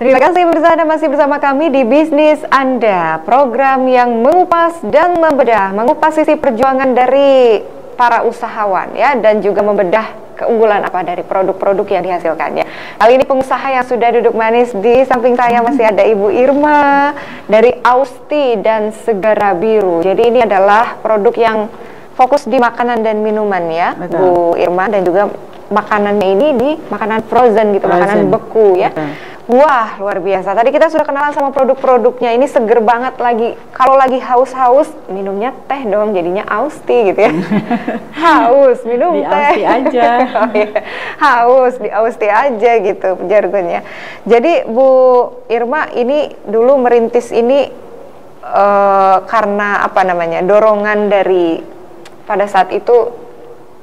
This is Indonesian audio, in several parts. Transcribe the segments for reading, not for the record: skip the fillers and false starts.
Terima kasih Anda masih bersama kami di Bisnis Anda, program yang mengupas dan mengupas sisi perjuangan dari para usahawan ya, dan juga membedah keunggulan apa dari produk-produk yang dihasilkannya. Kali ini pengusaha yang sudah duduk manis di samping saya masih ada Ibu Irma dari Austi dan Segara Biru. Jadi ini adalah produk yang fokus di makanan dan minuman ya. Betul. Bu Irma, dan juga makanannya ini di makanan frozen gitu, makanan beku ya. Betul. Wah, luar biasa. Tadi kita sudah kenalan sama produk-produknya. Ini seger banget lagi. Kalau lagi haus-haus, minumnya teh dong, jadinya Austi gitu ya. Haus, minum di teh. Austi aja. Oh, iya. Haus, di Austi aja gitu jargonnya. Jadi Bu Irma ini dulu merintis ini karena apa namanya, dorongan dari pada saat itu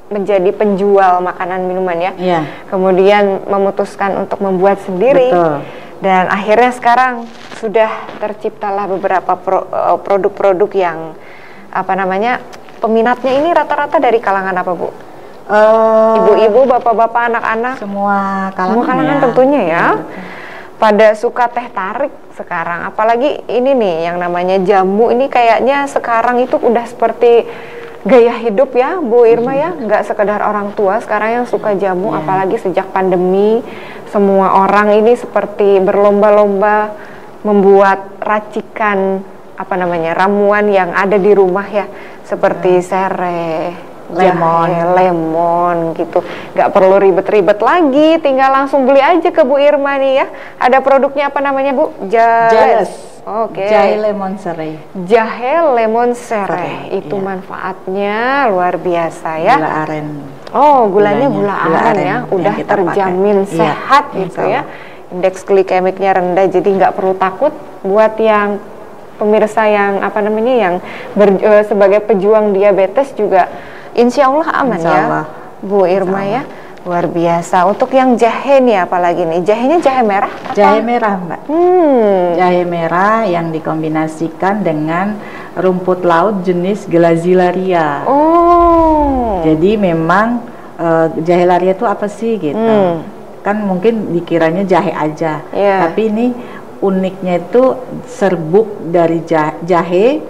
menjadi penjual makanan minuman ya. Iya. Kemudian memutuskan untuk membuat sendiri. Betul. Dan akhirnya sekarang sudah terciptalah beberapa produk-produk yang apa namanya, peminatnya ini rata-rata dari kalangan apa, Bu? Ibu-ibu, bapak-bapak, anak-anak, semua kalangan ya. Tentunya ya. Pada suka teh tarik sekarang, apalagi ini nih yang namanya jamu ini, kayaknya sekarang itu udah seperti gaya hidup ya Bu Irma ya, nggak sekedar orang tua sekarang yang suka jamu, apalagi sejak pandemi semua orang ini seperti berlomba-lomba membuat racikan apa namanya, ramuan yang ada di rumah ya, seperti sereh, lemon gitu, nggak perlu ribet-ribet lagi, tinggal langsung beli aja ke Bu Irma nih ya. Ada produknya apa namanya Bu? Jales. Oke. Jahe lemon serai. Jahe lemon serai itu manfaatnya luar biasa ya. Gula aren. Oh, gulanya gula aren ya, udah terjamin sehat gitu ya. Indeks glikemiknya rendah, jadi nggak perlu takut buat yang pemirsa yang apa namanya, yang sebagai pejuang diabetes juga. Insya Allah aman ya, Bu Irma ya. Luar biasa. Untuk yang jahe nih, apalagi nih, jahenya jahe merah? Jahe merah, Mbak. Jahe merah yang dikombinasikan dengan rumput laut jenis Glasilaria. Oh. Jadi memang jahe laria itu apa sih gitu? Kan mungkin dikiranya jahe aja, tapi ini uniknya itu serbuk dari jahe.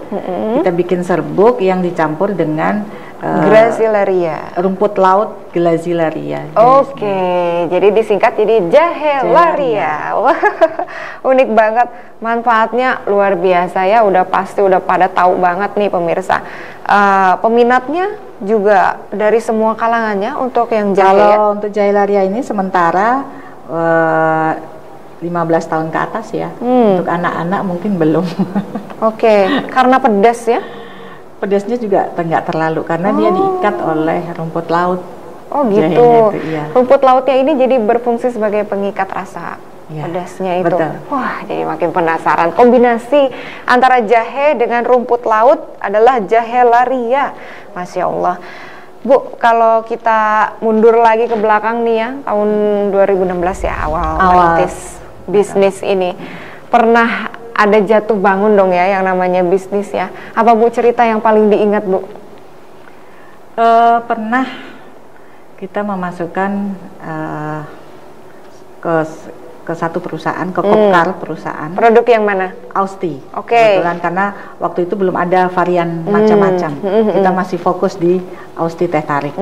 Kita bikin serbuk yang dicampur dengan Glasilaria, rumput laut Glasilaria. Oke, jadi disingkat jadi jahe laria. Wah, unik banget, manfaatnya luar biasa ya. Udah pasti udah pada tahu banget nih pemirsa. Peminatnya juga dari semua kalangannya untuk yang jahe. Kalau untuk jahe laria ini sementara 15 tahun ke atas ya. Untuk anak-anak mungkin belum. Oke, karena pedas ya. Pedasnya juga nggak terlalu karena dia diikat oleh rumput laut. Oh gitu. Rumput lautnya ini jadi berfungsi sebagai pengikat rasa pedasnya itu. Betul. Wah, jadi makin penasaran. Kombinasi antara jahe dengan rumput laut adalah jahe laria. Masya Allah. Bu, kalau kita mundur lagi ke belakang nih ya, tahun 2016 ya, awal merintis bisnis ini, pernah ada jatuh bangun dong ya yang namanya bisnis ya. Apa Bu cerita yang paling diingat Bu? Pernah kita memasukkan ke satu perusahaan, ke Kopkar perusahaan. Produk yang mana? Austi. Oke. Kebetulan karena waktu itu belum ada varian macam-macam. Kita masih fokus di Austi teh tarik.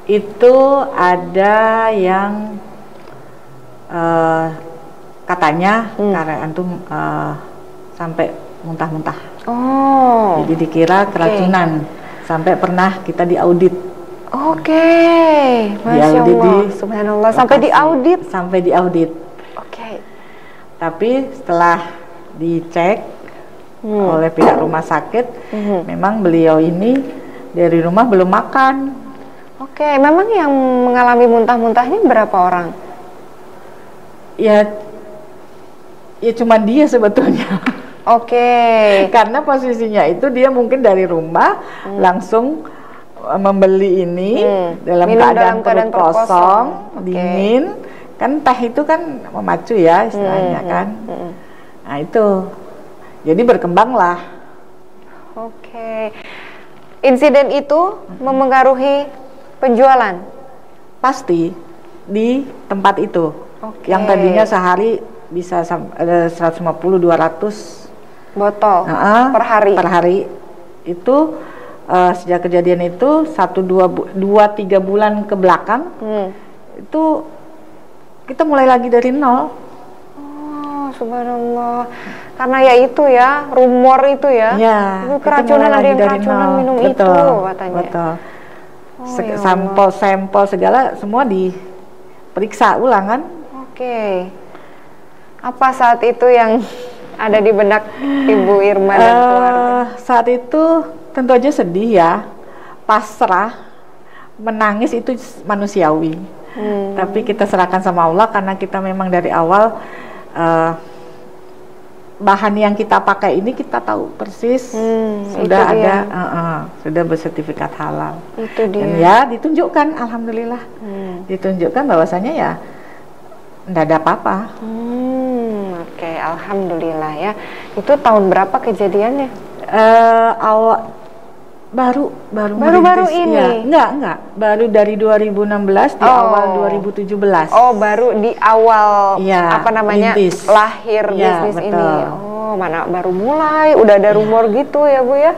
Itu ada yang katanya karena antum sampai muntah-muntah. Oh. Jadi dikira keracunan. Sampai pernah kita diaudit. Oke. Masya Allah. Subhanallah. Sampai diaudit. Sampai diaudit. Oke. Tapi setelah dicek oleh pihak rumah sakit, memang beliau ini dari rumah belum makan. Oke. Memang yang mengalami muntah-muntahnya berapa orang? Ya cuma dia sebetulnya. Oke. Karena posisinya itu dia mungkin dari rumah langsung membeli ini dalam keadaan perut kosong, dingin. Kan teh itu kan memacu ya istilahnya kan. Nah itu. Jadi berkembanglah. Oke. Insiden itu memengaruhi penjualan? Pasti di tempat itu. Yang tadinya sehari bisa 150-200 botol per hari. Per hari itu sejak kejadian itu 2-3 bulan ke belakang itu kita mulai lagi dari nol. Oh, subhanallah. Karena ya itu ya, rumor itu ya. Ya, keracunan, ada yang keracunan minum itu katanya. Betul. Sampel segala semua diperiksa ulang kan. Oke. Apa saat itu yang ada di benak Ibu Irma dan keluarga? Saat itu tentu aja sedih ya, pasrah, menangis itu manusiawi. Tapi kita serahkan sama Allah karena kita memang dari awal bahan yang kita pakai ini kita tahu persis sudah ada sudah bersertifikat halal. Itu dia. Dan ya ditunjukkan, alhamdulillah ditunjukkan bahwasanya ya tidak ada apa-apa. Oke, alhamdulillah ya. Itu tahun berapa kejadiannya? Baru ini? Ya. Enggak. Baru dari 2016 di awal 2017. Oh, baru di awal rintis. Lahir bisnis betul. ini. Oh, mana baru mulai, udah ada rumor gitu ya, Bu ya.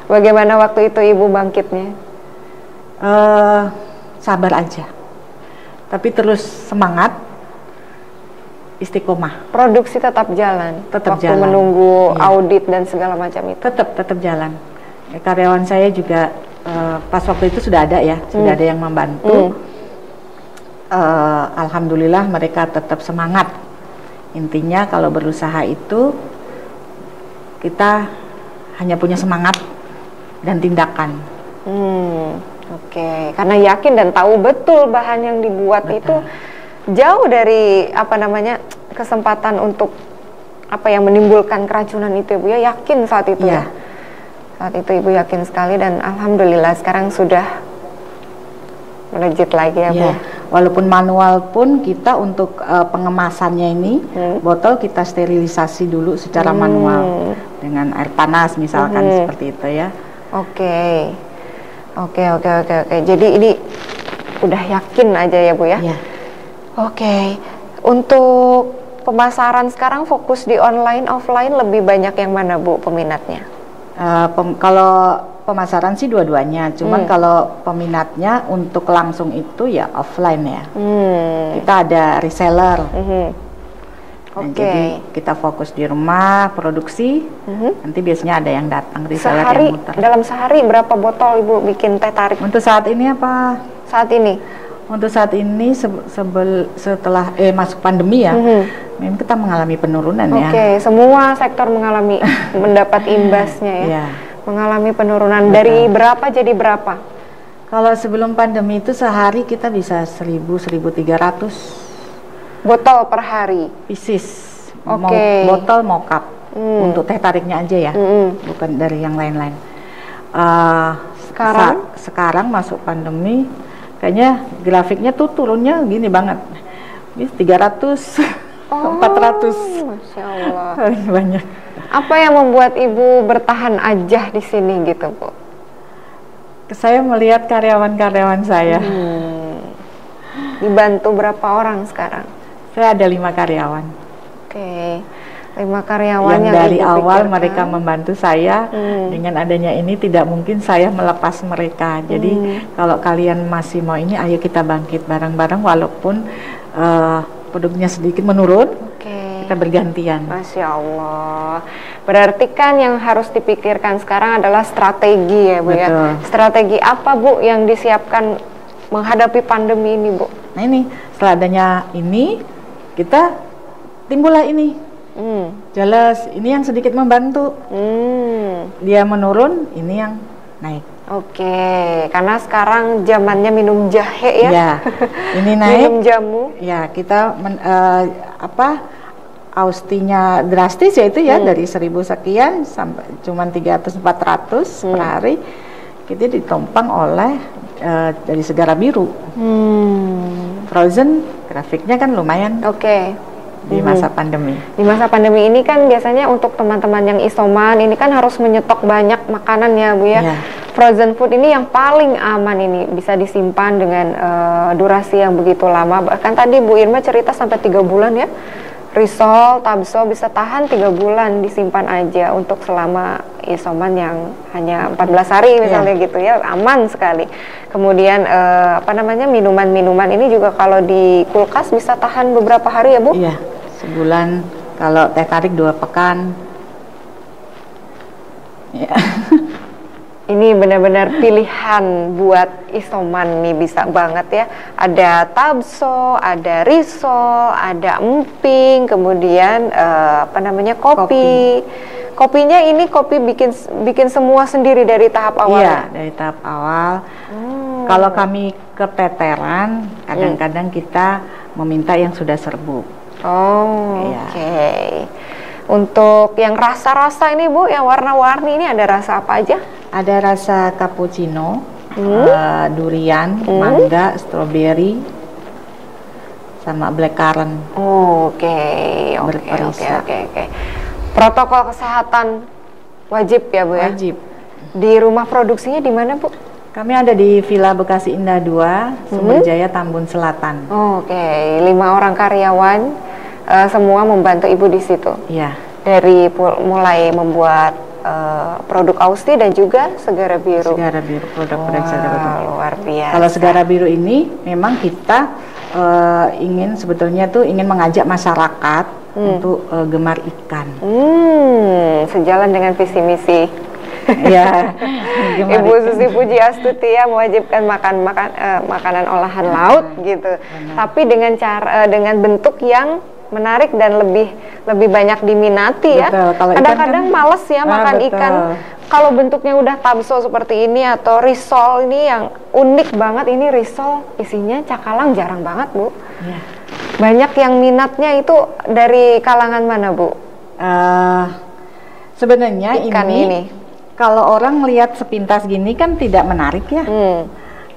Bagaimana waktu itu Ibu bangkitnya? Sabar aja. Tapi terus semangat, istiqomah. Produksi tetap jalan. Tetap waktu jalan. Menunggu audit dan segala macam itu. Tetap jalan. Karyawan saya juga pas waktu itu sudah ada ya, sudah ada yang membantu. Alhamdulillah mereka tetap semangat. Intinya kalau berusaha itu kita hanya punya semangat dan tindakan. Oke, karena yakin dan tahu betul bahan yang dibuat itu jauh dari kesempatan untuk yang menimbulkan keracunan itu, Bu ya. Yakin saat itu ya. Saat itu Ibu yakin sekali dan alhamdulillah sekarang sudah melejit lagi ya, Bu. Walaupun manual pun kita untuk pengemasannya ini botol kita sterilisasi dulu secara manual dengan air panas misalkan seperti itu ya. Oke. Jadi ini udah yakin aja ya, Bu ya. Iya. Oke. Untuk pemasaran sekarang fokus di online, offline lebih banyak yang mana, Bu, peminatnya? Kalau pemasaran sih dua-duanya, cuman kalau peminatnya untuk langsung itu ya offline ya. Kita ada reseller. Jadi kita fokus di rumah produksi. Nanti biasanya ada yang datang reseller yang muter. Dalam sehari berapa botol Ibu bikin teh tarik? Untuk saat ini apa? Saat ini? Untuk saat ini setelah masuk pandemi ya, memang kita mengalami penurunan ya. Oke, semua sektor mengalami mendapat imbasnya ya. Mengalami penurunan. Betul. Dari berapa jadi berapa? Kalau sebelum pandemi itu sehari kita bisa 1.000-1.300 botol per hari. Pieces. Botol mockup. Untuk teh tariknya aja ya, bukan dari yang lain-lain. Sekarang masuk pandemi, kayaknya grafiknya tuh turunnya gini banget. Ini 300, 400. Masya Allah. Banyak. Apa yang membuat Ibu bertahan aja di sini gitu, Bu? Saya melihat karyawan-karyawan saya. Dibantu berapa orang sekarang? Saya ada 5 karyawan. Oke. 5 karyawan yang dari Ibu awal pikirkan. mereka membantu saya. Dengan adanya ini tidak mungkin saya melepas mereka. Jadi kalau kalian masih mau ini, ayo kita bangkit bareng-bareng walaupun produknya sedikit menurun. Kita bergantian. Masya Allah. Berarti kan yang harus dipikirkan sekarang adalah strategi ya, Bu. Betul. Ya. Strategi apa, Bu, yang disiapkan menghadapi pandemi ini, Bu? Nah ini, setelah adanya ini, kita timbullah ini. Jelas, ini yang sedikit membantu. Dia menurun, ini yang naik. Oke, karena sekarang zamannya minum jahe ya. Ya, ini naik. Minum jamu. Ya, kita austinya drastis ya itu ya, dari 1.000 sekian sampai cuman 300-400 per hari. Kita ditompang oleh dari Segara Biru. Frozen grafiknya kan lumayan. Di masa pandemi. Di masa pandemi ini kan biasanya untuk teman-teman yang isoman ini kan harus menyetok banyak makanan ya, Bu ya. frozen food ini yang paling aman ini, bisa disimpan dengan durasi yang begitu lama. Bahkan tadi Bu Irma cerita sampai 3 bulan ya. Risol, tabso bisa tahan 3 bulan, disimpan aja untuk selama isoman yang hanya 14 hari misalnya gitu ya, aman sekali. Kemudian minuman-minuman ini juga kalau di kulkas bisa tahan beberapa hari ya Bu? Iya, sebulan. Kalau teh tarik 2 pekan. Ya. Ini benar-benar pilihan buat isoman nih, bisa banget ya. Ada tabso, ada risol, ada emping, kemudian kopi. Kopinya ini kopi bikin semua sendiri dari tahap awal. Iya, dari tahap awal. Kalau kami keteteran, kadang-kadang kita meminta yang sudah serbuk. Oke. Untuk yang rasa-rasa ini Bu, yang warna-warni ini ada rasa apa aja? Ada rasa cappuccino, durian, mangga, stroberi, sama blackcurrant. Oke. Protokol kesehatan wajib ya Bu ya? Wajib. Di rumah produksinya di mana Bu? Kami ada di Villa Bekasi Indah 2, Sumberjaya, Tambun Selatan. Oke, 5 orang karyawan, semua membantu Ibu di situ? Iya. Dari mulai membuat produk Austi dan juga Segara Biru. Segara Biru, produk-produk Segara Biru. Luar biasa. Kalau Segara Biru ini memang kita ingin mengajak masyarakat untuk gemar ikan. Sejalan dengan visi misi. Ya, Ibu Susi Puji Astuti ya, mewajibkan makanan olahan laut gitu. Benar. Tapi dengan bentuk yang menarik dan lebih banyak diminati. Betul. Ya. Kadang-kadang males ya makan ikan. Kalau bentuknya udah tabso seperti ini atau risol ini yang unik banget, ini risol isinya cakalang jarang banget Bu. Ya. Banyak yang minatnya itu dari kalangan mana Bu? Sebenarnya ikan ini kalau orang lihat sepintas gini kan tidak menarik ya.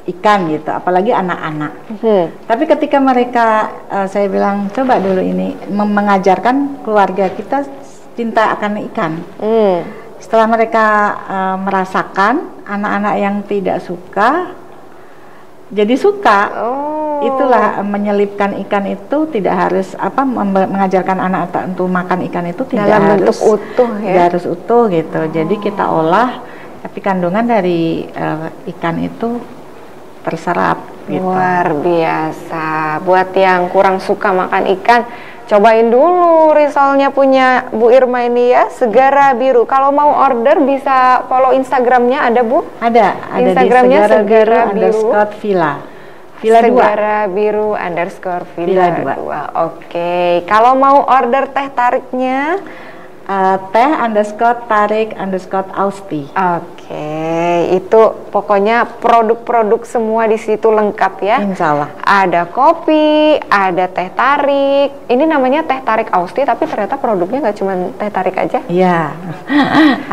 Ikan gitu, apalagi anak-anak. Tapi ketika mereka, saya bilang coba dulu ini mengajarkan keluarga kita cinta akan ikan. Setelah mereka merasakan, anak-anak yang tidak suka jadi suka. Itulah menyelipkan ikan itu tidak harus mengajarkan anak untuk makan ikan itu tidak dalam harus bentuk utuh ya. Tidak harus utuh gitu. Jadi kita olah, tapi kandungan dari ikan itu terserap gitu. Luar biasa. Buat yang kurang suka makan ikan, cobain dulu risolnya punya Bu Irma ini ya, Segara Biru. Kalau mau order bisa follow Instagramnya, ada Bu? Ada Instagramnya di Segara Biru _Villa. Segara Biru _Villa 2. Oke. Kalau mau order teh tariknya teh_tarik_Austi. Oke, itu pokoknya produk-produk semua di situ lengkap ya. Insya Allah. Ada kopi, ada teh tarik. Ini namanya teh tarik Austi, tapi ternyata produknya nggak cuma teh tarik aja. Iya,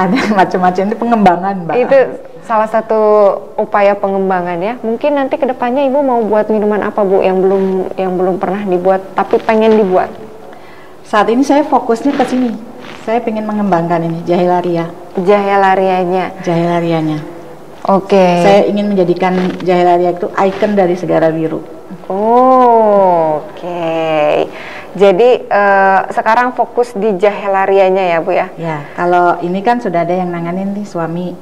ada macam-macam, itu pengembangan, Mbak. Itu salah satu upaya pengembangan ya. Mungkin nanti kedepannya Ibu mau buat minuman apa Bu yang belum pernah dibuat tapi pengen dibuat? Saat ini saya fokusnya ke sini. Saya ingin mengembangkan ini Jahilarianya. Oke. Saya ingin menjadikan Jahilaria itu ikon dari Segara Biru. Oke. Jadi sekarang fokus di Jahilarianya ya Bu ya? Ya, kalau ini kan sudah ada yang nanganin nih suami.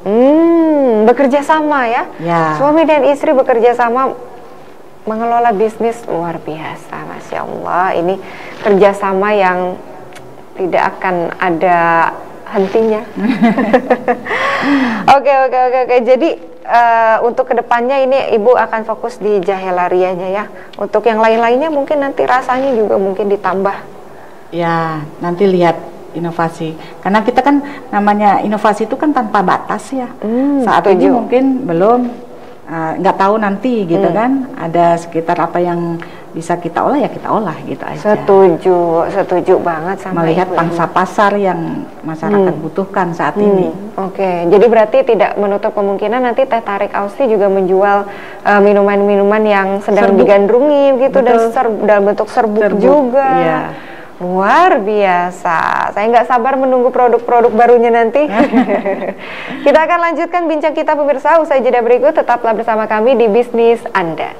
Bekerja sama ya? Ya. Suami dan istri bekerja sama mengelola bisnis, luar biasa, Masya Allah. Ini kerjasama yang tidak akan ada hentinya. Oke. Jadi untuk kedepannya ini Ibu akan fokus di Jahilarianya ya. Untuk yang lain-lainnya mungkin nanti rasanya juga mungkin ditambah. Ya, nanti lihat inovasi. Karena kita kan namanya inovasi itu kan tanpa batas ya. Saat ini mungkin belum, nggak tahu nanti gitu kan. Ada sekitar apa yang bisa kita olah ya kita olah gitu aja. Setuju banget sama melihat pangsa pasar yang masyarakat butuhkan saat ini. Oke, jadi berarti tidak menutup kemungkinan nanti teh tarik Austi juga menjual minuman-minuman yang sedang digandrungi gitu. Betul. Dan dalam bentuk serbuk juga. Iya. Luar biasa. Saya nggak sabar menunggu produk-produk barunya nanti. Kita akan lanjutkan bincang kita pemirsa usai jeda berikut. Tetaplah bersama kami di Bisnis Anda.